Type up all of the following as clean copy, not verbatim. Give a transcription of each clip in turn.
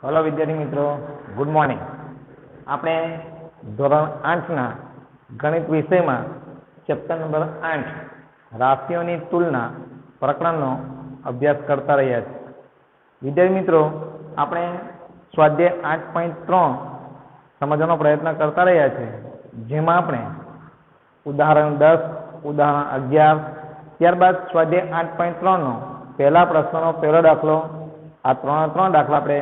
Hello विद्यार्थी मित्रों, good morning. આપણે ધોરણ 8 ના ગણિત વિષયમાં ચેપ્ટર નંબર 8 રાશિઓની તુલના પ્રકરણનો અભ્યાસ કરતા રહ્યા છીએ। વિદ્યાર્થી મિત્રો, આપણે સ્વાધ્યાય 8.3 સમજવાનો પ્રયત્ન કરતા રહ્યા છીએ, જેમાં આપણે ઉદાહરણ 10, ઉદાહરણ 11, ત્યારબાદ સ્વાધ્યાય 8.3 નો પહેલા પ્રશ્નનો પહેલો દાખલો, આ ત્રણ દાખલા આપણે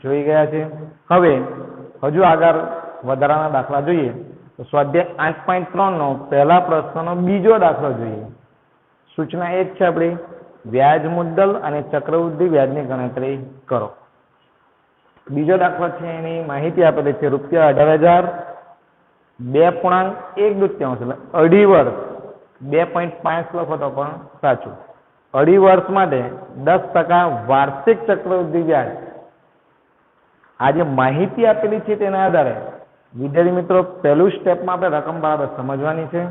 જોઈ ગયા છે। હવે હજુ આગળ વધારાના દાખલા જોઈએ તો સ્વાધ્યાય 8.3 નો પહેલા પ્રશ્નનો બીજો દાખલો જોઈએ। સૂચના એ જ છે આપણી, વ્યાજ મુદ્દલ અને ચક્રવૃદ્ધિ વ્યાજની ગણતરી કરો। બીજો દાખલો છે, એની માહિતી આપેલી છે ₹18,000 2.1 એટલે અઢી વર્ષ 2.5 લખો તો પણ સાચું। અઢી વર્ષ માટે 10% વાર્ષિક ચક્રવૃદ્ધિ વ્યાજ। આ જે માહિતી આપેલી છે તેના આધારે વિદ્યાર્થી મિત્રો પહેલું સ્ટેપમાં આપણે રકમ બરાબર સમજવાની છે।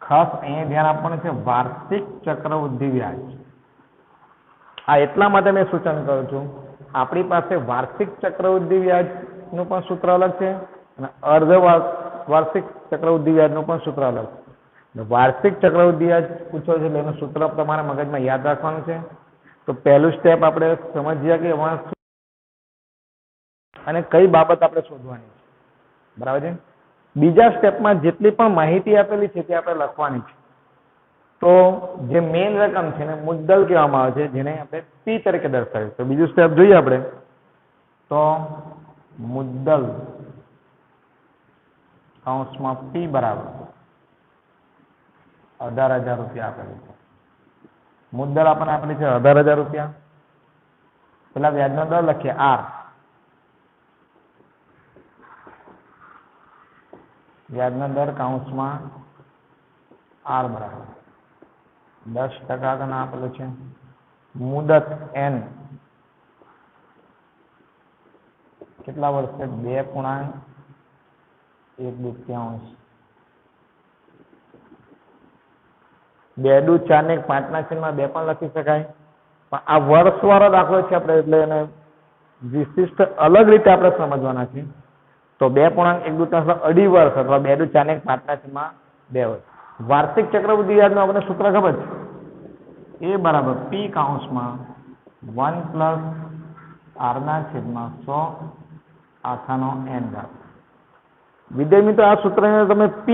ખાસ અહીંયા ધ્યાન આપવાનું છે, વાર્ષિક ચક્રવૃદ્ધિ વ્યાજ। આ એટલા માટે મેં સૂચન કરું છું, આપણી પાસે વાર્ષિક ચક્રવૃદ્ધિ વ્યાજનું પણ સૂત્ર અલગ છે અને અર્ધ વાર્ષિક ચક્રવૃદ્ધિ વ્યાજનું પણ સૂત્ર અલગ છે। વાર્ષિક ચક્રવૃદ્ધિ વ્યાજ પૂછો છે એટલે એનું સૂત્ર તમારા મગજમાં યાદ રાખવાનું છે। તો પહેલું સ્ટેપ આપણે સમજીએ કે એમાં અને કઈ બાબત આપણે શોધવાની છે, બરાબર છે। બીજા સ્ટેપમાં જેટલી પણ માહિતી આપેલી છે તે આપણે લખવાની છે। તો જે મેઇન રકમ છે એને મુદ્દલ કહેવામાં આવે છે, જેને આપણે P તરીકે દર્શાવીએ। તો બીજું સ્ટેપ જોઈએ આપણે, તો મુદ્દલ કૌંસમાં P બરાબર 18,000 રૂપિયા આપેલું છે। મુદ્દલ આપણને આપેલી છે 18,000 રૂપિયા। પેલા વ્યાજનો દર લખીએ R, વ્યાજનો દર કૌંસમાં R બરાબર 10% આપેલું છે। મુદત N કેટલા વર્ષે 2.1 2 દુ 4 ને 5 ના છેદમાં 2 પણ લખી શકાય, પણ આ વર્ષવાળો દાખલો છે આપણે એટલે એને વિશિષ્ટ અલગ રીતે આપણે સમજવાના છે। તો 2.1 દુ અઢી વર્ષ અથવા 2 દુ 4 ને 5 ના છેદમાં 2 વર્ષ। વાર્ષિક ચક્રવૃદ્ધિ વ્યાજનું આપણે સૂત્ર ખબર છે, એ બરાબર P કૌંસમાં 1 + R ના છેદમાં 100 આખાનો N ઘાત। વિદ્યાર્થી મિત્રો, આ સૂત્રને તમે P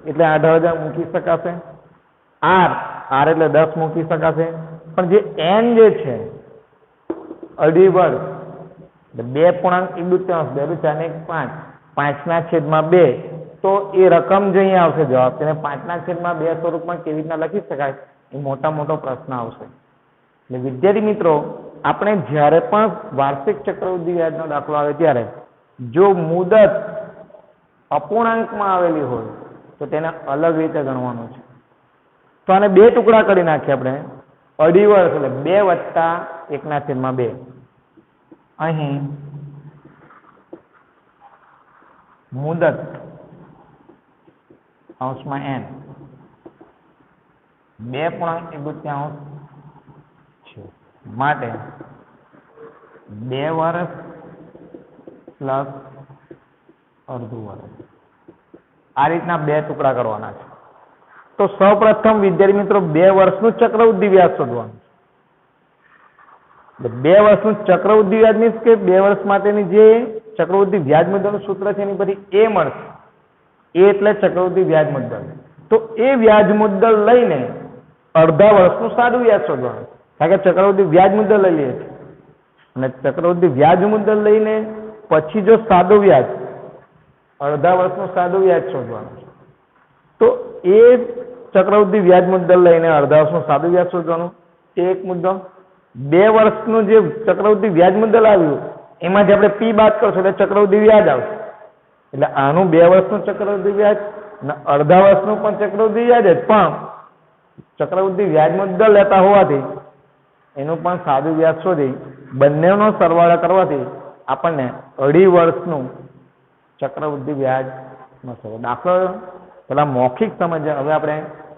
એટલે 18,000 મૂકી શકાશે, R એટલે 10 મૂકી શકાશે, પણ જે N જે છે અઢી વર્ષ 2.1 દુ 2 દુ 4 ને 5 5 ના છેદમાં 2, તો એ રકમ જે અહીંયા આવશે જવાબ, તેને 5 ના છેદમાં 2 સ્વરૂપમાં કેવી રીતના લખી શકાય, એ મોટો પ્રશ્ન આવશે। એટલે વિદ્યાર્થી મિત્રો, આપણે જ્યારે પણ વાર્ષિક ચક્રવૃદ્ધિ વ્યાજનો દાખલો આવે ત્યારે જો મુદત અપૂર્ણાંકમાં આવેલી હોય તો તેને અલગ રીતે ગણવાનું છે। તો આને બે ટુકડા કરી નાખીએ આપણે, અઢી વર્ષ એટલે 2 + 1 ના છેદમાં 2। અહીં મુદત કૌંસમાં N 2.1 છે માટે 2 વર્ષ પ્લસ અડધું વર્ષ, આ રીતના બે ટુકડા કરવાના છે। તો સૌપ્રથમ વિદ્યાર્થી મિત્રો 2 વર્ષનું ચક્રવૃદ્ધિ વ્યાજ શોધવાનું છે। 2 વર્ષનું ચક્રવૃદ્ધિ વ્યાજ મીન્સ કે 2 વર્ષ માટેની જે ચક્રવૃદ્ધિ વ્યાજ મુદ્દલનું સૂત્ર છે એની બધી એ મળશે, એ એટલે ચક્રવૃદ્ધિ વ્યાજ મુદ્દલ। તો એ વ્યાજ મુદ્દલ લઈને અડધા વર્ષનું સાદું વ્યાજ શોધવાનું, કારણ કે ચક્રવૃદ્ધિ વ્યાજ મુદ્દલ લઈ લઈએ છીએ અને ચક્રવૃદ્ધિ વ્યાજ મુદ્દલ લઈને પછી જો સાદું વ્યાજ, અડધા વર્ષનું સાદું વ્યાજ શોધવાનું છે। તો એ ચક્રવૃદ્ધિ વ્યાજ મુદ્દલ લઈને અડધા વર્ષનું સાદું વ્યાજ શોધવાનું, એ એક મુદ્દો। 2 વર્ષનું જે ચક્રવૃદ્ધિ વ્યાજ મુદ્દલ આવ્યું એમાંથી આપણે P બાદ કરશું એટલે ચક્રવૃદ્ધિ વ્યાજ આવશે। એટલે આનું 2 વર્ષનું ચક્રવૃદ્ધિ વ્યાજ અને અડધા વર્ષનું પણ ચક્રવૃદ્ધિ વ્યાજ જ, પણ ચક્રવૃદ્ધિ વ્યાજ મુદ્દલ લેતા હોવાથી એનું પણ સાદું વ્યાજ શોધી બંનેનો સરવાળો કરવાથી આપણને અઢી વર્ષનું ચક્રવૃદ્ધિ વ્યાજ મળશે। દાખલો પેલા મૌખિક સમજ્યા, હવે આપણે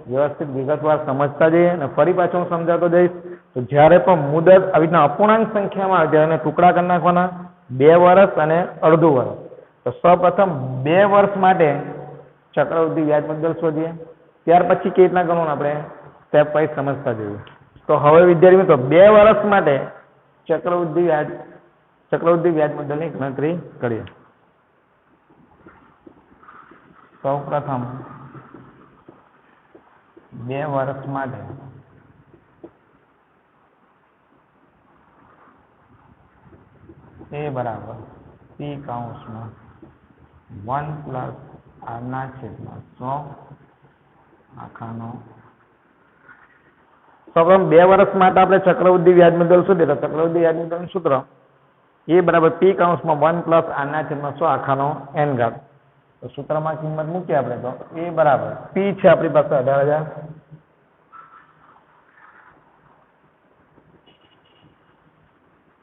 વ્યવસ્થિત વિગતવાર સમજતા જઈએ અને ફરી પાછું હું સમજાવતો જઈશ. તો જ્યારે પણ મુદત આવી રીતના અપૂર્ણાંક સંખ્યામાં આવે ત્યારે એને ટુકડા કરી નાખવાના 2 વર્ષ અને અડધું વર્ષ. તો સૌપ્રથમ 2 વર્ષ માટે ચક્રવૃદ્ધિ વ્યાજ મુદ્દલ શોધીએ. ત્યાર પછી કેવી રીતના ગણવાનું આપણે સ્ટેપ વાઇઝ સમજતા જઈએ. તો હવે વિદ્યાર્થી મિત્રો 2 વર્ષ માટે ચક્રવૃદ્ધિ વ્યાજ મુદ્દલની ગણતરી કરીએ. સૌપ્રથમ 2 વર્ષ માટે એ બરાબર પી કૌંસમાં 1 પ્લસ આરના છેદમાં 100 આખાનો. સૌપ્રથમ 2 વર્ષ માટે આપણે ચક્રવૃદ્ધિ વ્યાજ મુદ્દલ શોધીએ. તો ચક્રવૃદ્ધિ વ્યાજ મુદ્દલનું સૂત્ર એ બરાબર પી કૌંસમાં 1 પ્લસ આરના છેદમાં 100 આખાનો n ઘાત. તો સૂત્રમાં કિંમત મૂકીએ આપણે. તો એ બરાબર પી છે આપણી પાસે 18,000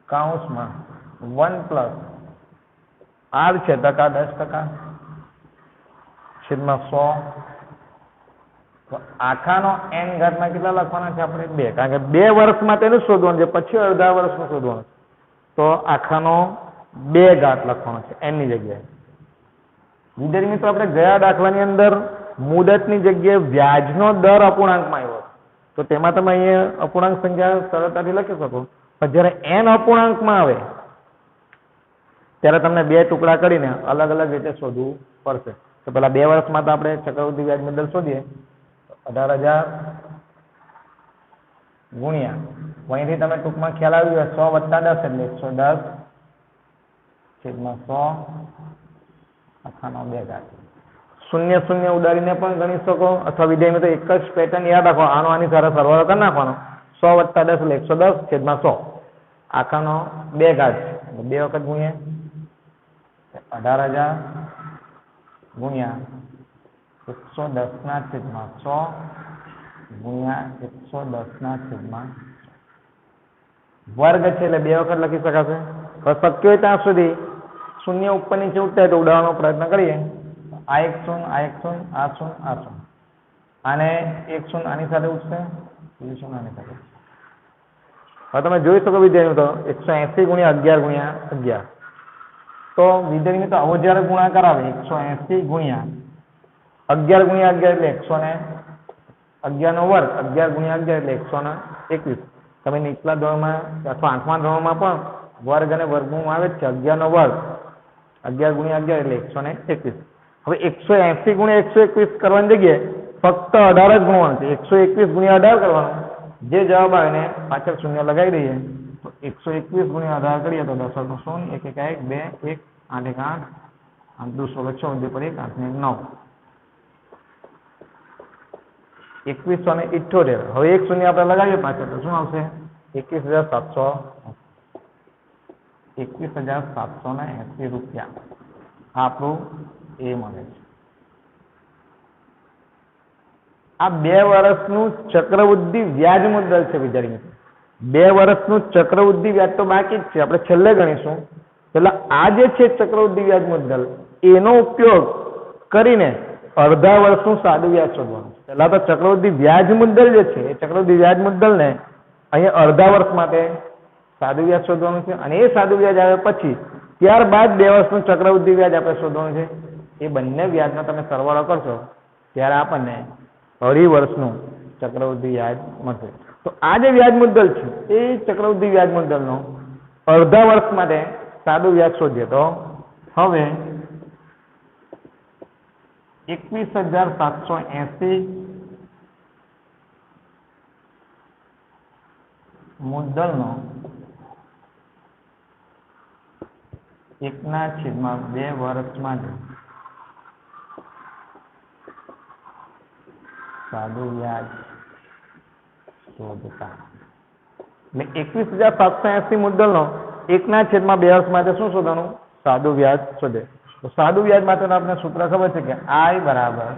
કૌંસમાં 1 પ્લસ આર છે ટકા 10% છેદમાં 100. તો આખાનો n ઘાતમાં કેટલા લખવાના છે આપણે 2, કારણ કે 2 વર્ષ માટેનું શોધવાનું છે, પછી અડધા વર્ષનું શોધવાનું. તો આખાનો 2 ઘાત લખવાનો છે n ની જગ્યાએ. વિદ્યાર્થી મિત્રો આપણે ગયા દાખલાની અંદર મુદતની જગ્યાએ વ્યાજનો દર અપૂર્ણાંકમાં આવ્યો, તો તેમાં તમે અહીંયા અપૂર્ણાંક સંખ્યા સરળતાથી લખી શકો. પણ જ્યારે n અપૂર્ણાંકમાં આવે ત્યારે તમને 2 ટુકડા કરીને અલગ અલગ રીતે શોધવું પડશે. તો પેલા 2 વર્ષમાં તો આપણે ચક્રવૃદ્ધિ વ્યાજ મુદ્દલ શોધીએ. 18,000 ગુણ્યા અહીંથી તમે ટૂંકમાં ખ્યાલ આવી ગયો 100 + 10 એટલે 110 છેદમાં 100 આખાનો 2 ઘાત. 0 0 ઉડાડીને પણ ગણી શકો, અથવા વિધેય તો એક જ પેટર્ન યાદ રાખો, આનો આની સાથે સરવાળો કરી નાખવાનો. 100 + 10 એટલે 110 છેદમાં 100 આખાનો 2 ઘાત. 2 વખત ગુણીએ 18,000 ગુણ્યા 110 ના છેદમાં 100 ગુણ્યા 110 ના છેદમાં વર્ગ છે એટલે 2 વખત લખી શકાશે. હવે શક્ય હોય ત્યાં સુધી શૂન્ય ઉપર નીચે ઉઠતા તો ઉડાડવાનો પ્રયત્ન કરીએ. આ એક શૂન્ય, આ એક શૂન્ય, આ શૂન્ય, આ શૂન્ય, આને એક શૂન્ય આની સાથે ઉઠશે, બીજું શૂન્ય આની સાથે. હવે તમે જોઈ શકો વિદ્યાર્થી તો 180 ગુણ્યા 11 ગુણ્યા 11. તો વિદ્યાર્થી તો આવો જ્યારે ગુણાકાર આવે 180 ગુણ્યા 11 ગુણ્યા 11 એટલે 111 નો વર્ગ, 11 ગુણ્યા 11 એટલે 121. તમે નીચલા ધોરણમાં અથવા 8મા ધોરણમાં પણ વર્ગ અને વર્ગમૂળ આવે જ છે. 11 નો વર્ગ 11 ગુણ્યા 11 એટલે 121. હવે 180 ગુણ્યા 121 કરવાની જગ્યાએ ફક્ત 18 જ ગુણવાનું છે. 121 ગુણ્યા 18 કરવાનું. જે જવાબ આવે ને પાછળ શૂન્ય લગાવી દઈએ. તો 121 ગુણ્યા 18 કરીએ તો 10 નો 0, 1 1 1 2 1 8 1 8 8 2 16 6 પર 1 8 ને 9 2178. હવે એક શૂન્ય આપણે લગાવીએ પાછળ તો શું આવશે 21,780 રૂપિયા આપણું એ મળે છે. આ 2 વર્ષનું ચક્રવૃદ્ધિ વ્યાજ મુદ્દલ છે વિદ્યાર્થી મિત્રો. 2 વર્ષનું ચક્રવૃદ્ધિ વ્યાજ તો બાકી જ છે, આપણે છેલ્લે ગણીશું. પેલા આ જે છે ચક્રવૃદ્ધિ વ્યાજ મુદ્દલ એનો ઉપયોગ કરીને અડધા વર્ષનું સાદું વ્યાજ શોધવાનું. પહેલા તો ચક્રવૃદ્ધિ વ્યાજ મુદ્દલ જે છે એ ચક્રવૃદ્ધિ વ્યાજ મુદ્દલને અહીંયા અડધા વર્ષ માટે સાદું વ્યાજ શોધવાનું છે, અને એ સાદું વ્યાજ આવે પછી ત્યારબાદ 2 વર્ષનું ચક્રવૃદ્ધિ વ્યાજ આપણે શોધવાનું છે. એ બંને વ્યાજનો તમે સરવાળો કરશો ત્યારે આપણને અઢી વર્ષનું ચક્રવૃદ્ધિ વ્યાજ મળશે. તો આ જે વ્યાજ મુદ્દલ છે એ ચક્રવૃદ્ધિ વ્યાજ મુદ્દલનો અડધા વર્ષ માટે સાદું વ્યાજ શોધીએ. તો હવે 21,780 મુદ્દલનો 1/2 વર્ષ માટે સાદું વ્યાજ શોધતા. એટલે 21,780 મુદ્દલનો 1/2 વર્ષ માટે શું શોધવાનું? સાદું વ્યાજ શોધે. તો સાદું વ્યાજ માટેનું આપણે સૂત્ર ખબર છે કે I બરાબર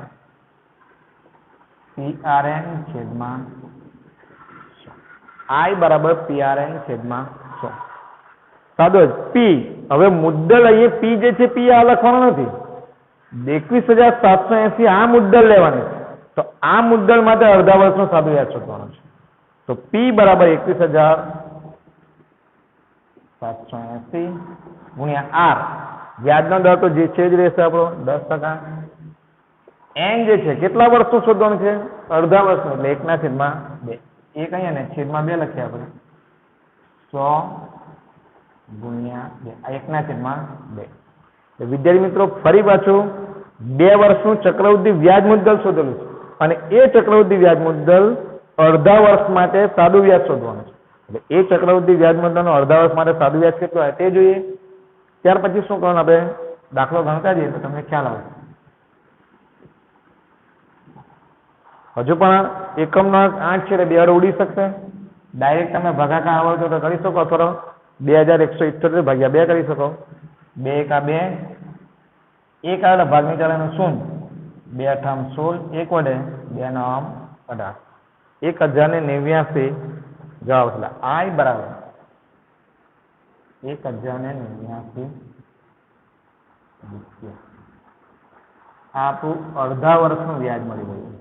PRN છેદમાં 100. I બરાબર PRN છેદમાં 100. સાદો જ P. હવે મુદ્દલ અહીંયા P જે છે P આ લખવાનો નથી. 21,780 આ મુદ્દલ લેવાની છે. તો આ મુદ્દલ માટે અડધા વર્ષનું સાદું વ્યાજ શોધવાનું છે. તો P બરાબર 21,780 ગુણ્યા R, વ્યાજનો દર તો જે છે જ રહેશે આપણો 10%. N જે છે કેટલા વર્ષનું શોધવાનું છે? અડધા વર્ષનું, એટલે 1/2. એક અહીંયા ને છેદમાં 2 લખીએ આપણે, 100 ગુણ્યા 2, 1/2. તો વિદ્યાર્થી મિત્રો ફરી પાછું 2 વર્ષનું ચક્રવૃદ્ધિ વ્યાજ મુદ્દલ શોધેલું છે અને એ ચક્રવૃદ્ધિ વ્યાજ મુદ્દલ અડધા વર્ષ માટે સાદું વ્યાજ શોધવાનું છે. એટલે એ ચક્રવૃદ્ધિ વ્યાજ મુદ્દલનો અડધા વર્ષ માટે સાદું વ્યાજ કેટલું આવે તે જોઈએ. ત્યાર પછી શું કરવાનું, આપણે દાખલો ગણતા જઈએ તો તમને ખ્યાલ આવે. હજુ પણ એકમનો 8 છે એટલે 2 ઉડી શકશે. ડાયરેક્ટ તમે ભાગાકાર આવડતો તો કરી શકો, અથવા 2178 ભાગ્યા 2 કરી શકો. 2 એકા 2, 1 આવે ભાગ નીચે 0, 2 8 16, 1 વડે 2 9 18, 1089 જવાબ એટલે I બરાબર 1089 રૂપિયા. આ આપણું અડધા વર્ષનું વ્યાજ મળી ગયું.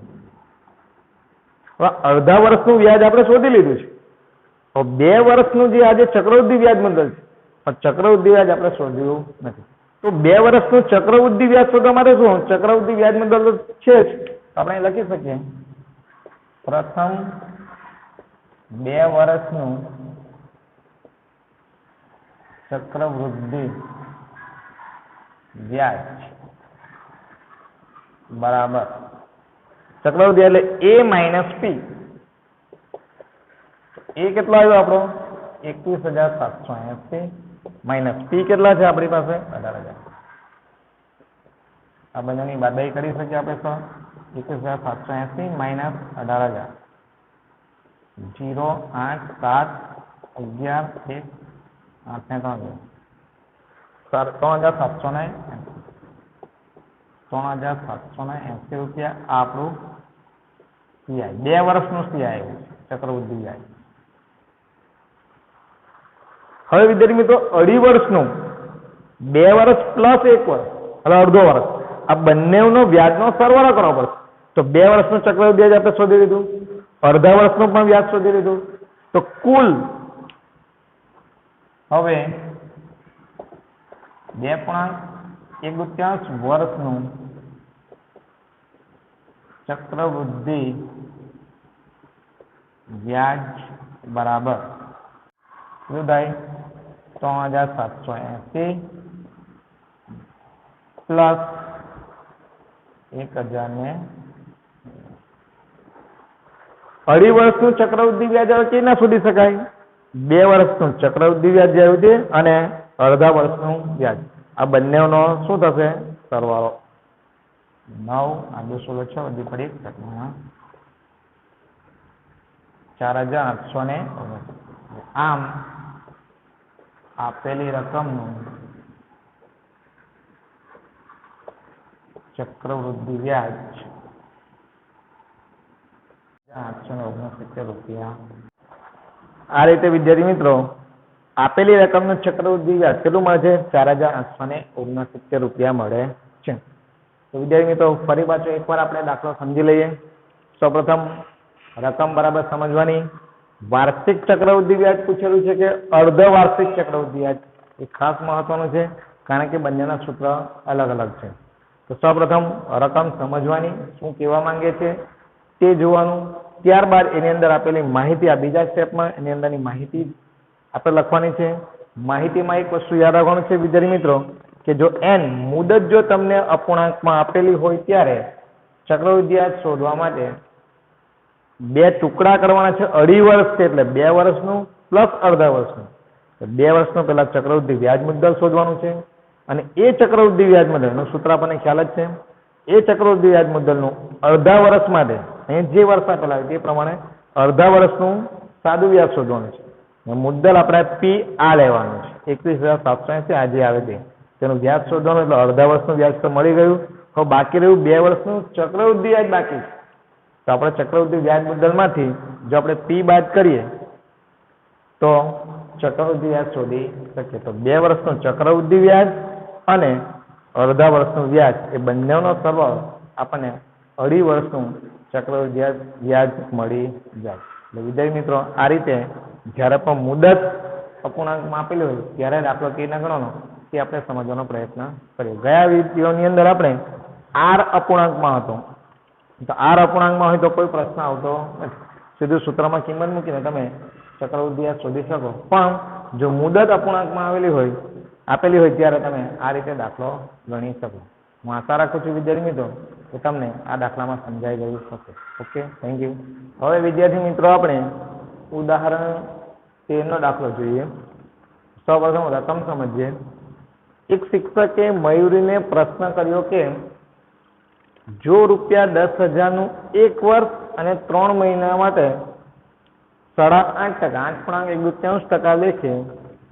હવે અડધા વર્ષનું વ્યાજ આપણે શોધી લીધું છે. તો 2 વર્ષનું જે આજે ચક્રવૃદ્ધિ વ્યાજ મુદ્દલ છે, પણ ચક્રવૃદ્ધિ વ્યાજ આપણે શોધ્યું નથી. તો 2 વર્ષનું ચક્રવૃદ્ધિ વ્યાજ શોધવા માટે શું, ચક્રવૃદ્ધિ વ્યાજ મુદ્દલ તો છે જ, આપણે લખી શકીએ પ્રથમ 2 વર્ષનું ચક્રવૃદ્ધિ વ્યાજ બરાબર ચક્રવૃદ્ધિ એટલે A માઇનસ P. એ કેટલો આવ્યો આપણો 21,780 માઇનસ P કેટલા છે આપણી પાસે 18,000. આ બધાની બાદબાકી કરી શકીએ આપણે. 21,780 માઇનસ 18,000, 0 8 7 11 1 8 ને 3 3,780 રૂપિયા આપણું CI. 2 વર્ષનું CI આવ્યું ચક્રવૃદ્ધિ વ્યાજ. હવે વિદ્યાર્થી મિત્રો અઢી વર્ષનું 2 વર્ષ પ્લસ 1 વર્ષ એટલે અડધો વર્ષ, આ બંનેનો વ્યાજનો સરવાળો કરવો પડશે. તો 2 વર્ષનું ચક્રવૃદ્ધિ વ્યાજ આપણે શોધી લીધું, અડધા વર્ષનું પણ વ્યાજ શોધી લીધું. તો કુલ હવે 2.1 વર્ષનું ચક્રવૃદ્ધિ વ્યાજ બરાબર શું થાય 3,780 પ્લસ 1,000. અઢી વર્ષનું ચક્રવૃદ્ધિ વ્યાજ હવે કેવી ના શોધી શકાય? 2 વર્ષનું ચક્રવૃદ્ધિ વ્યાજ જે આવ્યું છે અને અડધા વર્ષનું વ્યાજ, આ બંનેનો શું થશે સરવાળો. 9 આ 216 વધી પડી 4,800. આમ આપેલી રકમનું ચક્રવૃદ્ધિ વ્યાજ 869 રૂપિયા. આ રીતે વિદ્યાર્થી મિત્રો આપેલી રકમનું ચક્રવૃદ્ધિ વ્યાજ કેટલું મળે છે? 4,869 રૂપિયા મળે છે. તો વિદ્યાર્થી મિત્રો ફરી પાછો એકવાર આપણે દાખલો સમજી લઈએ. સૌપ્રથમ રકમ બરાબર સમજવાની. વાર્ષિક ચક્રવૃદ્ધિ વ્યાજ પૂછેલું છે કે અર્ધ વાર્ષિક ચક્રવૃદ્ધિ વ્યાજ, એ ખાસ મહત્વનું છે કારણ કે બંનેના સૂત્ર અલગ અલગ છે. તો સૌપ્રથમ રકમ સમજવાની, શું કહેવા માંગે છે તે જોવાનું. ત્યારબાદ એની અંદર આપેલી માહિતી, આ બીજા સ્ટેપમાં એની અંદરની માહિતી આપણે લખવાની છે. માહિતીમાં એક વસ્તુ યાદ રાખવાનું છે વિદ્યાર્થી મિત્રો કે જો n મુદત જો તમને અપૂર્ણાંકમાં આપેલી હોય ત્યારે ચક્રવૃદ્ધિ વ્યાજ શોધવા માટે 2 ટુકડા કરવાના છે. અઢી વર્ષ છે એટલે 2 વર્ષનું પ્લસ અડધા વર્ષનું. તો 2 વર્ષનું પહેલા ચક્રવૃદ્ધિ વ્યાજ મુદ્દલ શોધવાનું છે અને એ ચક્રવૃદ્ધિ વ્યાજ મુદ્દલનું સૂત્ર આપણને ખ્યાલ જ છે. એ ચક્રવૃદ્ધિ વ્યાજ મુદ્દલનું અડધા વર્ષ માટે અહીં જે વર્ષ આપેલા હોય તે પ્રમાણે અડધા વર્ષનું સાદું વ્યાજ શોધવાનું છે. મુદ્દલ આપણે P આ લેવાનું છે 21,780 આજે આવે તે, તેનું વ્યાજ શોધવાનું. એટલે અડધા વર્ષનું વ્યાજ તો મળી ગયું. હવે બાકી રહ્યું 2 વર્ષનું ચક્રવૃદ્ધિ વ્યાજ બાકી છે. તો આપણે ચક્રવૃદ્ધિ વ્યાજ મુદ્દલમાંથી જો આપણે P બાદ કરીએ તો ચક્રવૃદ્ધિ વ્યાજ શોધી શકીએ. તો 2 વર્ષનું ચક્રવૃદ્ધિ વ્યાજ અને અડધા વર્ષનું વ્યાજ એ બંનેનો સરવાળો આપણને અઢી વર્ષનું ચક્રવૃદ્ધિ વ્યાજ મળી જાય. એટલે વિદ્યાર્થી મિત્રો આ રીતે જ્યારે પણ મુદત અપૂર્ણાંકમાં આપેલી હોય ત્યારે દાખલો કેવી રીતના ગણવાનો તે આપણે સમજવાનો પ્રયત્ન કર્યો. ગયા વિડીયોની અંદર આપણે આર અપૂર્ણાંકમાં હતો, તો આર અપૂર્ણાંકમાં હોય તો કોઈ પ્રશ્ન આવતો નથી, સીધું સૂત્રમાં કિંમત મૂકીને તમે ચક્રવૃદ્ધિ વ્યાજ શોધી શકો. પણ જો મુદત અપૂર્ણાંકમાં આપેલી હોય ત્યારે તમે આ રીતે દાખલો ગણી શકો. હું આશા રાખું છું વિદ્યાર્થી મિત્રો કે તમને આ દાખલામાં સમજાઈ ગયું હશે. Okay, thank you. હવે વિદ્યાર્થી મિત્રો આપણે ઉદાહરણ 13 દાખલો જોઈએ. સૌપ્રથમ રકમ સમજીએ. એક શિક્ષકે મયુરીને પ્રશ્ન કર્યો કે જો ₹10,000નું 1 વર્ષ અને 3 મહિના માટે 8.5%, 8.1/2% લેખે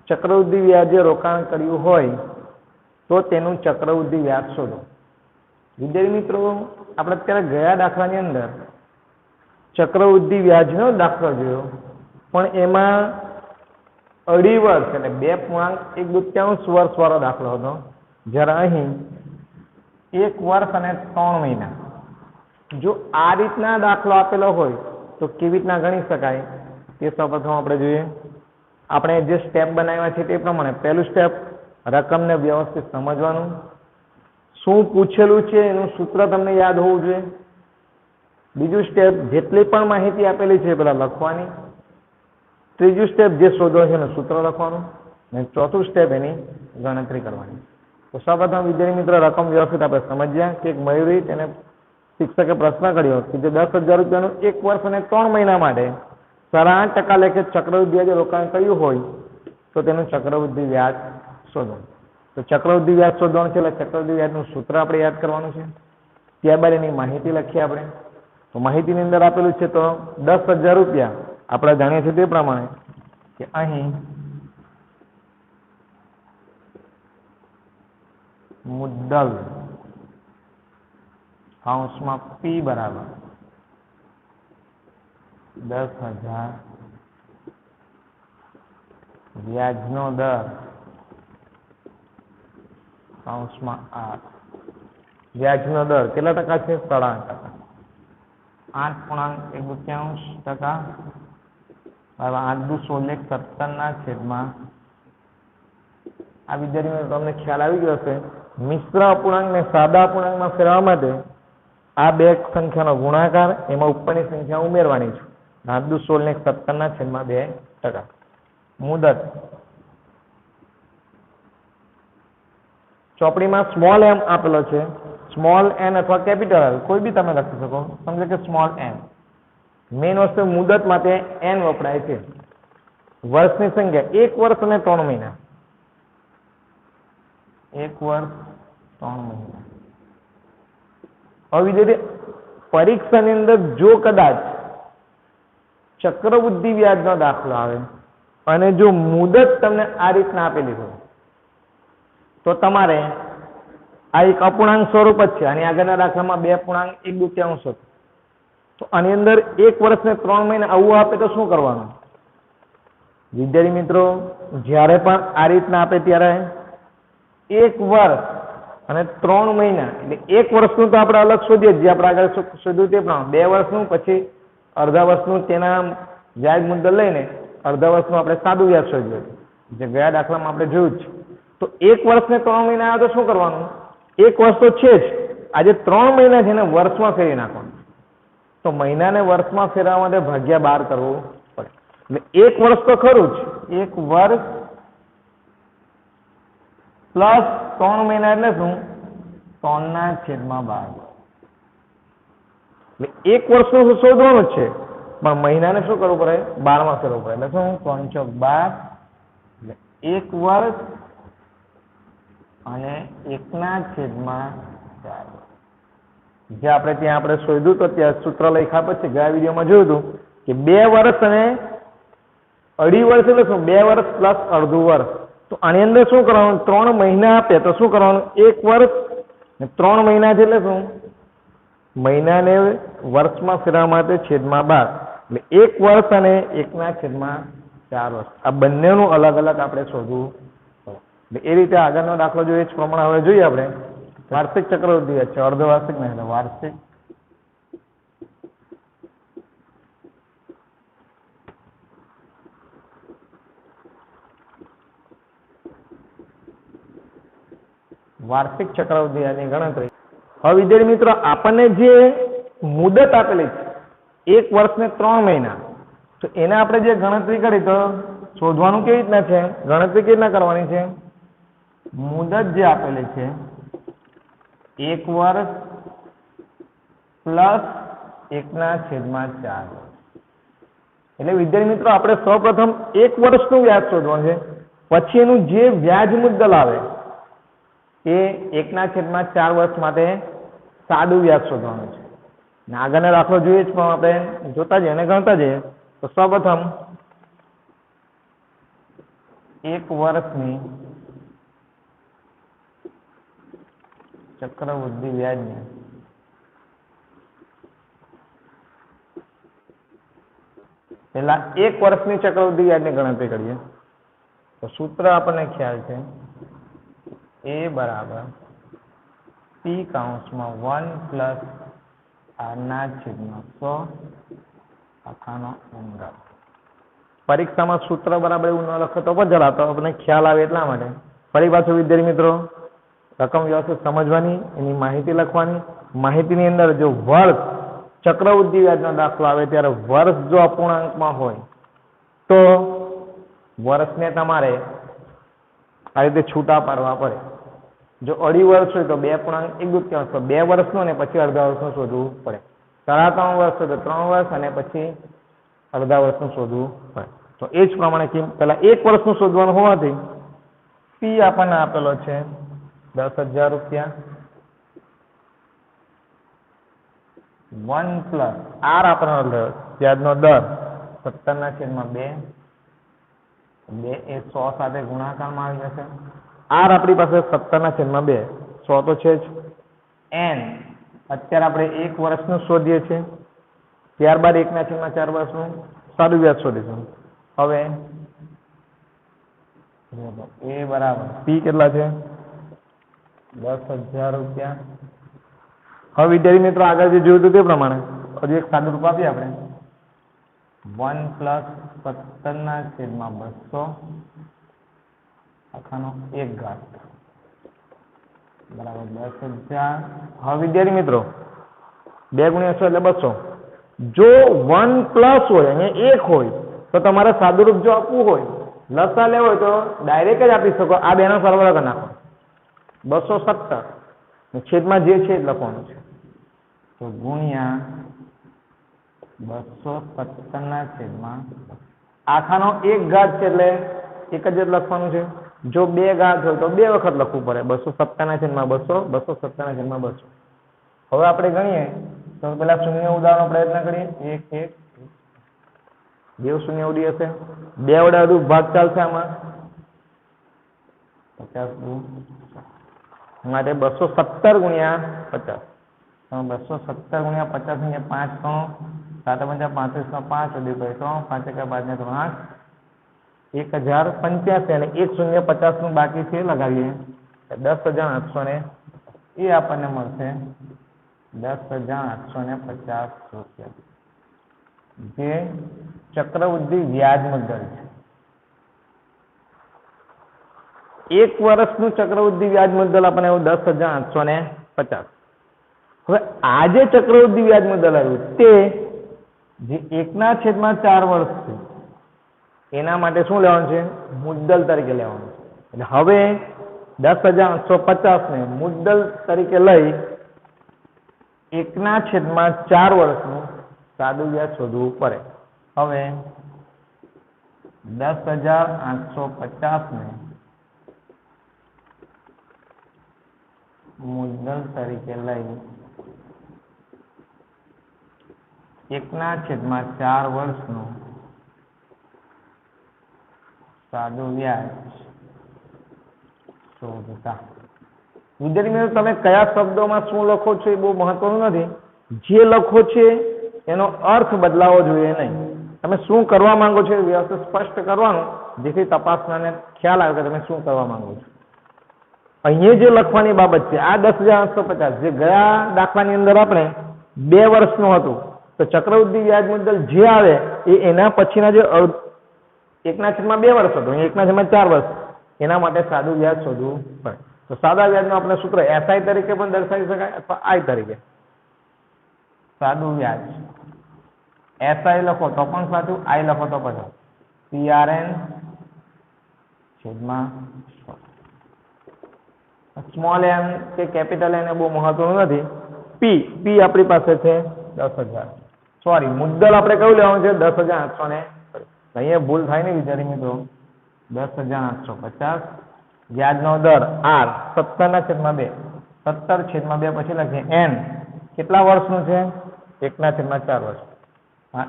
ચક્રવૃદ્ધિ વ્યાજે રોકાણ કર્યું હોય તો તેનું ચક્રવૃદ્ધિ વ્યાજ શોધો. વિદ્યાર્થી મિત્રો આપણે અત્યારે ગયા દાખલાની અંદર ચક્રવૃદ્ધિ વ્યાજનો દાખલો જોયો, પણ એમાં 2.5 વર્ષ એટલે 2.1/2 વર્ષ વાળો દાખલો હતો, જ્યારે અહીં 1 વર્ષ અને 3 મહિના. જો આ રીતના દાખલો આપેલો હોય તો કેવી રીતના ગણી શકાય તે સૌપ્રથમ આપણે જોઈએ. આપણે જે સ્ટેપ બનાવ્યા છે તે પ્રમાણે પહેલું સ્ટેપ, રકમને વ્યવસ્થિત સમજવાનું, શું પૂછેલું છે એનું સૂત્ર તમને યાદ હોવું જોઈએ. બીજું સ્ટેપ, જેટલી પણ માહિતી આપેલી છે પેલા લખવાની. ત્રીજું સ્ટેપ, જે શોધો છે એનું સૂત્ર લખવાનું. અને ચોથું સ્ટેપ, એની ગણતરી કરવાની. તો સૌપ્રથમ વિદ્યાર્થી મિત્ર રકમ વ્યવસ્થિત આપણે સમજ્યા કે એક મયુરી, તેને શિક્ષકે પ્રશ્ન કર્યો કે જે ₹10,000નું 1 વર્ષ અને 3 મહિના માટે 8.5% લેખે ચક્રવૃદ્ધિ વ્યાજે રોકાણ કર્યું હોય તો તેનું ચક્રવૃદ્ધિ વ્યાજ શોધો. તો ચક્રવૃદ્ધિ વ્યાજ શોધવાનું છે એટલે ચક્રવૃદ્ધિ વ્યાજનું સૂત્ર આપણે યાદ કરવાનું છે. ત્યારબાદ એની માહિતી લખીએ આપણે. તો માહિતીની અંદર આપેલું છે તો ₹10,000 આપણે જાણીએ છીએ તે પ્રમાણે કે અહીં મુદ્દલ કૌંસમાં P બરાબર 10,000, વ્યાજનો દર કૌંસમાં R, વ્યાજનો દર કેટલા ટકા છે? 8.5%. 8.1/2%, 8×16=17 આ વિદ્યાર્થીઓ તમને ખ્યાલ આવી ગયો હશે. મિશ્ર અપૂર્ણાંકને સાદા અપૂર્ણાંકમાં ફેરવવા માટે આ બે સંખ્યાનો ગુણાકાર, એમાં ઉપરની સંખ્યા ઉમેરવાની છે. 8×16=17%. મુદત ચોપડીમાં સ્મોલ m આપેલો છે, સ્મોલ n અથવા કેપિટલ L કોઈ બી તમે લખી શકો. સમજો કે સ્મોલ n. મેઇન વસ્તુ મુદત માટે n વપરાય છે. વર્ષની સંખ્યા 1 વર્ષ અને 3 મહિના. 1 વર્ષ 3 મહિના. હવે પરીક્ષાની અંદર જો કદાચ ચક્રવૃદ્ધિ વ્યાજનો દાખલો આવે અને જો મુદત તમને આ રીતના આપેલી હોય તો તમારે આ એક અપૂર્ણાંક સ્વરૂપ જ છે. આની આગળના દાખલામાં 2.1/2 હતું. તો આની અંદર 1 વર્ષ ને 3 મહિના આવું આપે તો શું કરવાનું? વિદ્યાર્થી મિત્રો જ્યારે પણ આ રીતના આપે ત્યારે 1 વર્ષ અને 3 મહિના એટલે 1 વર્ષનું તો આપણે અલગ શોધીએ, જે આપણે આગળ શોધ્યું તે પ્રમાણે. 2 વર્ષનું, પછી અડધા વર્ષનું તેના વ્યાજ મુદ્દલ લઈને અડધા વર્ષનું આપણે સાદું વ્યાજ શોધ્યું, જે ગયા દાખલામાં આપણે જોયું છે. તો 1 વર્ષ ને 3 મહિના આવે તો શું કરવાનું? 1 વર્ષ તો છે જ, આજે 3 મહિના છે એને વર્ષમાં ફેરવી નાખવાનું. તો મહિનાને વર્ષમાં ફેરવા માટે ભાગ્યા 12 કરવું પડે. એટલે 1 વર્ષ તો ખરું જ, 1 વર્ષ પ્લસ 3 મહિના એટલે શું? 3/12. એટલે 1 વર્ષનું શોધવાનું જ છે, પણ મહિનાને શું કરવું પડે? 12માં ફેરવવું પડે. એટલે શું? 3×4 એટલે 1 વર્ષ અને 1/4. જે આપણે ત્યાં આપણે શોધ્યું તો ત્યાં સૂત્ર લખ્યા પછી ગયા વિડીયોમાં જોયું હતું કે 2 વર્ષ અને 2.5 વર્ષ એટલે શું? 2 વર્ષ પ્લસ અડધું વર્ષ. તો આની અંદર શું કરવાનું? 3 મહિના આપે તો શું કરવાનું? 1 વર્ષ ને 3 મહિના છે એટલે શું? મહિનાને વર્ષમાં ફેરવવા માટે છેદમાં 12 એટલે 1 વર્ષ અને 1/4 વર્ષ. આ બંનેનું અલગ અલગ આપણે શોધવું પડે. એટલે એ રીતે આગળનો દાખલો જોઈએ જ પ્રમાણે હવે જોઈએ આપણે વાર્ષિક ચક્રવૃદ્ધિ વ્યાજ છે, અર્ધવાર્ષિક નહીં, એટલે વાર્ષિક વાર્ષિક ચક્રવૃદ્ધિ વ્યાજની ગણતરી. હવે વિદ્યાર્થી મિત્રો આપણને જે મુદત આપેલી છે 1 વર્ષ ને 3 મહિના, તો એને આપણે જે ગણતરી કરી તો શોધવાનું કેવી રીતના છે, ગણતરી કેવી રીતના કરવાની છે? મુદત જે આપેલી છે 1 વર્ષ પ્લસ 1/4. એટલે વિદ્યાર્થી મિત્રો આપણે સૌપ્રથમ 1 વર્ષનું વ્યાજ શોધવાનું છે, પછી એનું જે વ્યાજ મુદ્દલ આવે એ 1/4 વર્ષ માટે સાદું વ્યાજ શોધવાનું છે. ને આગળનો દાખલો જોઈએ જ પણ આપણે જોતા જઈએ અને ગણતા જઈએ. તો સૌપ્રથમ 1 વર્ષની ચક્રવૃદ્ધિ વ્યાજની પેલા 1 વર્ષની ચક્રવૃદ્ધિ વ્યાજની ગણતરી કરીએ. તો સૂત્ર આપણને ખ્યાલ છે A બરાબર P કૌંસમાં 1 પ્લસ R/100 આખાનો n. પરીક્ષામાં સૂત્ર બરાબર એવું ન લખો તો પણ ચલાતો, આપણને ખ્યાલ આવે એટલા માટે. ફરી પાછું વિદ્યાર્થી મિત્રો રકમ વ્યવસ્થિત સમજવાની, એની માહિતી લખવાની. માહિતીની અંદર જો વર્ષ ચક્રવૃદ્ધિ વ્યાજનો દાખલો આવે ત્યારે વર્ષ જો અપૂર્ણાંકમાં હોય તો વર્ષને તમારે આ રીતે છૂટા પાડવા પડે. જો અઢી વર્ષ હોય તો 2.1 તો 2 વર્ષનું અને પછી અડધા વર્ષનું શોધવું પડે. 3.5 વર્ષ હોય તો 3 વર્ષ અને પછી અડધા વર્ષનું શોધવું પડે. તો એ જ પ્રમાણે પેલા 1 વર્ષનું શોધવાનું હોવાથી P આપણને આપેલો છે 10,000 રૂપિયા, 1 પ્લસ R આપણને વ્યાજનો દર 17/2. 2 એ 100 સાથે ગુણાકારમાં આવી જશે. R આપણી પાસે 17/2, 100 તો છે જ. n અત્યારે આપણે 1 વર્ષનું શોધીએ છીએ, ત્યારબાદ 1/4 વર્ષનું સાદું વ્યાજ શોધીશું. હવે A બરાબર P કેટલા છે? 10,000 રૂપિયા. હવે વિદ્યાર્થી મિત્રો આગળ જે જોયું હતું તે પ્રમાણે હજી એક સાદું રૂપ આપીએ આપણે. 1 પ્લસ 17/200 આખાનો 1 બરાબર 10,000. હવે વિદ્યાર્થી મિત્રો 2 × 100 એટલે 200. જો 1 પ્લસ હોય અને 1 હોય તો તમારે સાદું રૂપ જો આપવું હોય, લસા લેવો હોય તો ડાયરેક્ટ જ આપી શકો. આ બેનો સરવાળો કરી નાખો 217 છેદમાં જે છે એ લખવાનું છે. તો ગુણ્યા 217/, આખાનો 1 છે એટલે 1 જ લખવાનું છે. જો 2 હોય તો 2 વખત લખવું પડે. 217/200, 217/200. હવે આપણે ગણીએ તો પેલા શૂન્ય ઉડાડવાનો પ્રયત્ન કરીએ. 1 2 શૂન્ય ઉડી હશે. 2 વડે અડધું ભાગ ચાલશે આમાં 50 માટે 217 ગુણ્યા 50. 217 ગુણ્યા 50 ગુણ્યા 5 7 × 5 = 35 નો 5 3 5 × 5 = 3 8 1085 અને 1050 નું બાકી છે લગાવીએ 10,800 એ આપણને મળશે 10,850 રૂપિયા, જે ચક્રવૃદ્ધિ વ્યાજ મુદ્દલ છે. 1 વર્ષનું ચક્રવૃદ્ધિ વ્યાજ મુદ્દલ આપણને એવું 10,850. હવે આ જે ચક્રવૃદ્ધિ વ્યાજ મુદ્દલ આવ્યું તે જે 1/4 વર્ષ છે એના માટે શું લેવાનું છે? મુદ્દલ તરીકે લેવાનું છે. એટલે હવે 10,850 ને મુદ્દલ તરીકે લઈ 1/4 વર્ષનું સાદું વ્યાજ શોધવું પડે. હવે 10,850 ને મુદ્દલ તરીકે લઈ 1/4 વર્ષનું સાદું વ્યાજ શોધતા. વિદ્યાર્થી મિત્રો તમે કયા શબ્દોમાં શું લખો છો એ બહુ મહત્વનું નથી. જે લખો છે એનો અર્થ બદલાવો જોઈએ નહીં. તમે શું કરવા માંગો છો એ વ્યવસ્થિત સ્પષ્ટ કરવાનું, જેથી તપાસનારને ખ્યાલ આવે કે તમે શું કરવા માંગો છો. અહીંયા જે લખવાની બાબત છે આ 10,850 જે ગયા દાખલાની અંદર આપણે 2 વર્ષનું હતું, તો ચક્રવૃદ્ધિ વ્યાજ મુદ્દલ જે આવે એ એના પછીના જે 1/2 વર્ષ હતું, 1/4 વર્ષ, એના માટે સાદું વ્યાજ શોધવું પડે. તો તો સાદા વ્યાજનું આપણે સૂત્ર SI તરીકે પણ દર્શાવી શકાય અથવા I તરીકે. સાદું વ્યાજ SI લખો તો પણ સાચું, I લખો તો પણ PRN છેદમાં સ્મોલ m કે કેપિટલ n એ બહુ મહત્વનું નથી. P આપણી પાસે છે 10,000. સોરી, મુદ્દલ આપણે કયું લેવાનું છે? 10,800. અહીંયા ભૂલ થાય ને વિદ્યાર્થી મિત્રો. 10,850. વ્યાજનો દર R 17/2. 17/2 પછી લખીએ n કેટલા વર્ષનું છે? 1/4 વર્ષ. હા,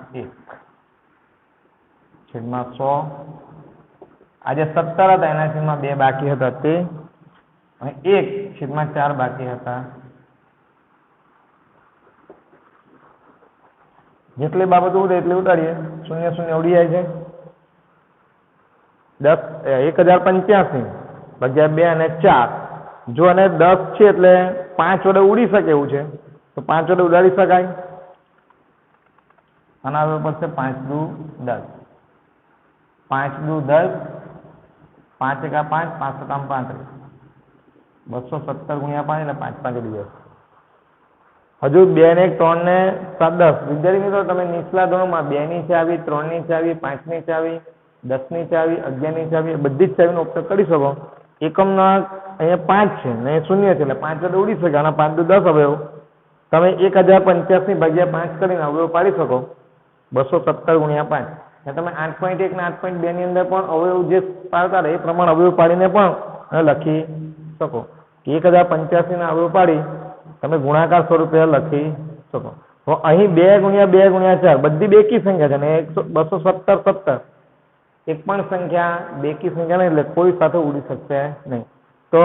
1/100. આજે 17 હતા એના છેદમાં 2 બાકી હતા તે, અને 1/4 બાકી હતા. જેટલી બાબત ઉડે એટલી ઉતારીએ. 0 ઉડી જાય છે. 10,1085 ભાગ્યા 2 અને 4. જો અને 10 છે એટલે 5 વડે ઉડી શકે એવું છે તો 5 વડે ઉડાડી શકાય. આના હવે પડશે 5 દુ 10. 5 દુ 10, 5 એકા 5, 5 સત્તા 35. 217 ગુણ્યા 5 એટલે 5 5 ઉડી જશે. હજુ 2 ને 1 3 ને 7 10. વિદ્યાર્થી મિત્રો તમે નીચલા ધોરણમાં 2 ની ચાવી, 3 ની ચાવી, 5 ની ચાવી, 10 ની ચાવી, 11 ની ચાવી, બધી જ ચાવીનો ઉપયોગ કરી શકો. એકમના અહીંયા 5 છે ને 0 છે એટલે 5 વડે ઉડી શકે. આના 5 દુ 10 અવયવ. તમે 1085 ભાગ્યા 5 કરીને અવયવ પાડી શકો. 217 ગુણ્યા 5. અને તમે 8.1 ને 8.2 ની અંદર પણ અવયવ જે પાડતા રહે એ પ્રમાણે અવયવ પાડીને પણ લખી શકો. 1085 ના અવયવ પાડી તમે ગુણાકાર સ્વરૂપે લખી શકો. તો અહીં 2 ગુણ્યા 2 ગુણ્યા 4 બધી બેકી સંખ્યા છે અને 217 17 એક પણ સંખ્યા બેકી સંખ્યા નહીં એટલે કોઈ સાથે ઉડી શકશે નહીં. તો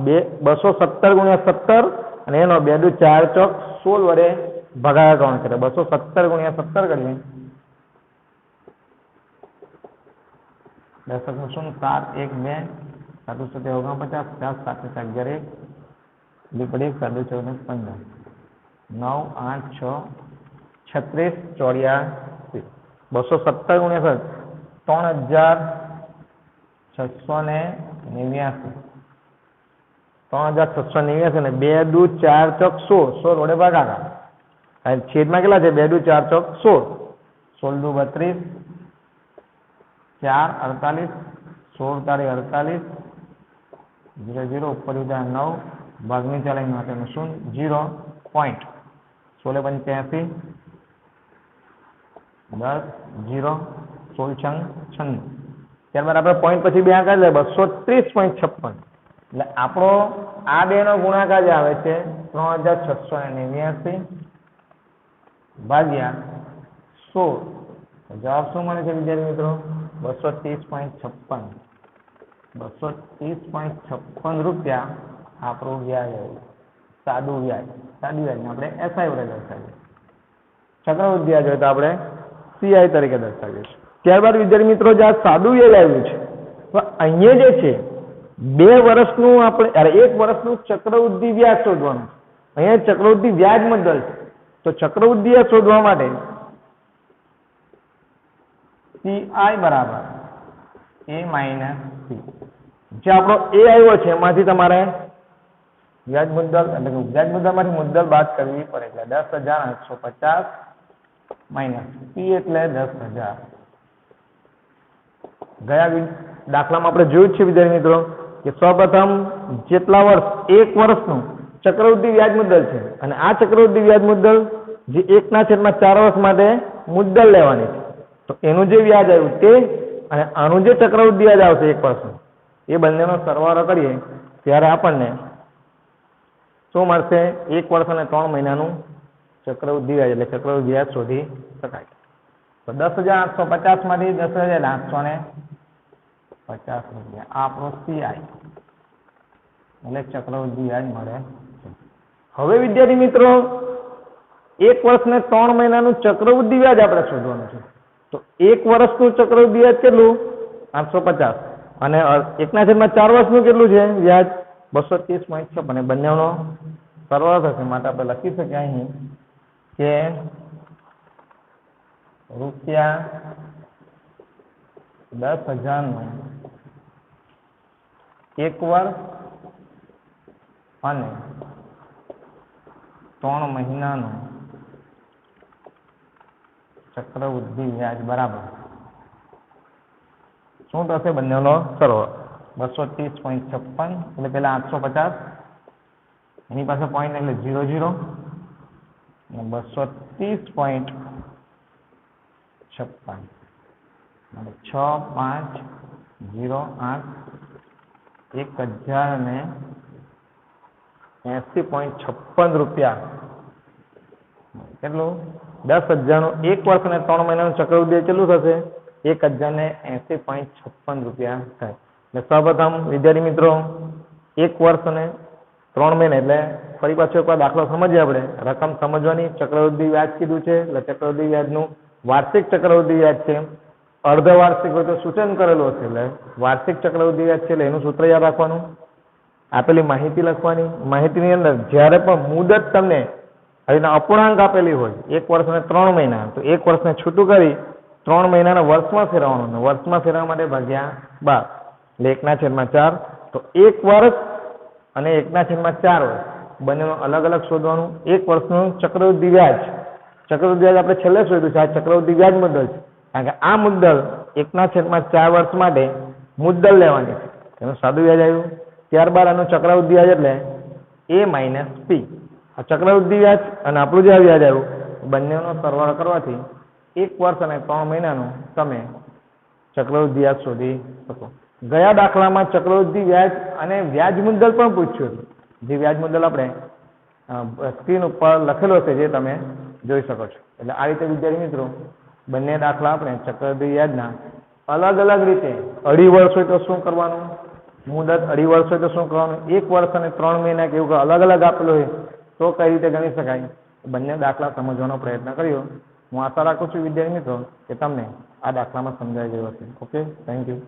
217 ગુણ્યા 17 અને એનો 2 દુ 4 ચોક 16 વડે ભાગાકાર કરે. 217 ગુણ્યા 17 કરીએ. 10 7 1 2 7 7 49 50 7 11 1 7 14 15 9 8 6 36 84. 217 ગુણ્યા 3,689. 3,689 અને 2 દુ 4 ચોક 16 વડે ભાગાકાર. અને છેદમાં કેટલા છે? 2 દુ 4 ચોક 16. 16 દુ 32, 4 48, 16 તારી 48, 0 0 ઉપર 9 ભાગની ચાલાકી માટેનું 0 પોઈન્ટ 16 85 10 0 16 96. ત્યારબાદ આપણે પોઈન્ટ પછી 2 આંક લે 230.56. એટલે આપણો આ બેનો ગુણાકાર જે આવે છે 3,689 ભાગ્યા 16. જવાબ શું મળે છે વિદ્યાર્થી મિત્રો? 230.56. 230.56 રૂપિયા આપણું વ્યાજ આવ્યું. સાદું વ્યાજ. સાદું વ્યાજને આપણે SI વડે દર્શાવીએ. ચક્રવૃદ્ધિ વ્યાજ હોય તો આપણે CI તરીકે દર્શાવીએ છીએ. ત્યારબાદ વિદ્યાર્થી મિત્રો જે આ સાદું વ્યાજ આવ્યું છે તો અહીંયા જે છે 2 વર્ષનું આપણે 1 વર્ષનું ચક્રવૃદ્ધિ વ્યાજ શોધવાનું. અહીંયા ચક્રવૃદ્ધિ વ્યાજ મુદ્દલ છે. તો ચક્રવૃદ્ધિ વ્યાજ શોધવા માટે CI બરાબર A માઇનસ C. જે આપણો A આવ્યો છે એમાંથી તમારે વ્યાજ મુદ્દલ એટલે કે વ્યાજ મુદ્દલમાંથી મુદ્દલ બાદ કરવી પડે. એટલે 10,850 માઇનસ P એટલે 10,000. ગયા દાખલામાં આપણે જોયું છે વિદ્યાર્થી મિત્રો કે સૌપ્રથમ જેટલા વર્ષ 1 વર્ષનું ચક્રવૃદ્ધિ વ્યાજ મુદ્દલ છે અને આ ચક્રવૃદ્ધિ વ્યાજ મુદ્દલ જે 1/4 વર્ષ માટે મુદ્દલ લેવાની છે. તો એનું જે વ્યાજ આવ્યું તે અને આનું જે ચક્રવૃદ્ધિ વ્યાજ આવશે 1 વર્ષનું એ બંનેનો સરવાળો કરીએ ત્યારે આપણને શું મળશે? 1 વર્ષ અને 3 મહિનાનું ચક્રવૃદ્ધિ વ્યાજ એટલે ચક્રવૃદ્ધિ વ્યાજ શોધી શકાય. તો 10,850 માંથી 10,850 રૂપિયા આ આપણો CI એટલે ચક્રવૃદ્ધિ વ્યાજ મળે છે. હવે વિદ્યાર્થી મિત્રો 1 વર્ષ ને 3 મહિનાનું ચક્રવૃદ્ધિ વ્યાજ આપણે શોધવાનું છે. તો 1 વર્ષનું ચક્રવૃદ્ધિ વ્યાજ કેટલું? 850 અને 1/4 વર્ષનું કેટલું છે વ્યાજ? 230.56. અને બંનેનો સરવાળો થશે માટે આપણે લખી શકીએ અહીં કે રૂપિયા 10,000 નું 1 વર્ષ અને 3 મહિનાનું ચક્રવૃદ્ધિ વ્યાજ બરાબર શું થશે? બંનેનો સરવાળો 230.56 એટલે પેલા 850 એની પાસે પોઈન્ટ એટલે 00 અને 230.56 અને 6508 1080.56 રૂપિયા કેટલું? 10,000નું 1 વર્ષ અને 3 મહિનાનું ચક્રવૃદ્ધિ કેટલું થશે? 1080.56 રૂપિયા થાય. એટલે સૌપ્રથમ વિદ્યાર્થી મિત્રો 1 વર્ષ અને 3 મહિના એટલે ફરી પાછો એકવાર દાખલો સમજીએ આપણે. રકમ સમજવાની. ચક્રવૃદ્ધિ વ્યાજ કીધું છે એટલે ચક્રવૃદ્ધિ વ્યાજનું વાર્ષિક ચક્રવૃદ્ધિ વ્યાજ છે. અર્ધ વાર્ષિક હોય તો સૂચન કરેલું હશે એટલે વાર્ષિક ચક્રવૃદ્ધિ વ્યાજ છે એટલે એનું સૂત્ર યાદ રાખવાનું. આપેલી માહિતી લખવાની. માહિતીની અંદર જ્યારે પણ મુદત તમને અહીંના અપૂર્ણાંક આપેલી હોય 1 વર્ષ અને 3 મહિના તો 1 વર્ષને છૂટું કરી 3 મહિનાના વર્ષમાં ફેરવવાનું. વર્ષમાં ફેરવવા માટે ભાગ્યા 12 એટલે 1/4 તો 1 વર્ષ અને 1/4 વર્ષ બંનેનું અલગ અલગ શોધવાનું. 1 વર્ષનું ચક્રવૃદ્ધિ વ્યાજ આપણે છેલ્લે શોધ્યું છે. આ ચક્રવૃદ્ધિ વ્યાજ મુદ્દલ છે કારણ કે આ મુદ્દલ 1/4 વર્ષ માટે મુદ્દલ લેવાની છે એનું સાદું વ્યાજ આવ્યું. ત્યારબાદ આનું ચક્રવૃદ્ધિ વ્યાજ એટલે A - P. આ ચક્રવૃદ્ધિ વ્યાજ અને આપણું જે વ્યાજ આવ્યું બંનેનો સરવાળો કરવાથી 1 વર્ષ અને 3 મહિનાનું તમે ચક્રવૃદ્ધિ વ્યાજ શોધી શકો. ગયા દાખલામાં ચક્રવૃદ્ધિ વ્યાજ અને વ્યાજ મુદ્દલ પણ પૂછ્યું હતું. જે વ્યાજ મુદ્દલ આપણે સ્ક્રીન ઉપર લખેલો છે જે તમે જોઈ શકો છો. એટલે આ રીતે વિદ્યાર્થી મિત્રો બંને દાખલા આપણે ચક્રવૃદ્ધિ વ્યાજના અલગ અલગ રીતે 2.5 વર્ષ હોય તો શું કરવાનું, મુદત 2.5 વર્ષ હોય તો શું કરવાનું, 1 વર્ષ અને 3 મહિના કે એવું અલગ અલગ આપેલું હોય તો કઈ રીતે ગણી શકાય, બંને દાખલા સમજવાનો પ્રયત્ન કર્યો. હું આશા રાખું છું વિદ્યાર્થી મિત્રો કે તમને આ દાખલામાં સમજાઈ ગયો હશે. Okay, thank you.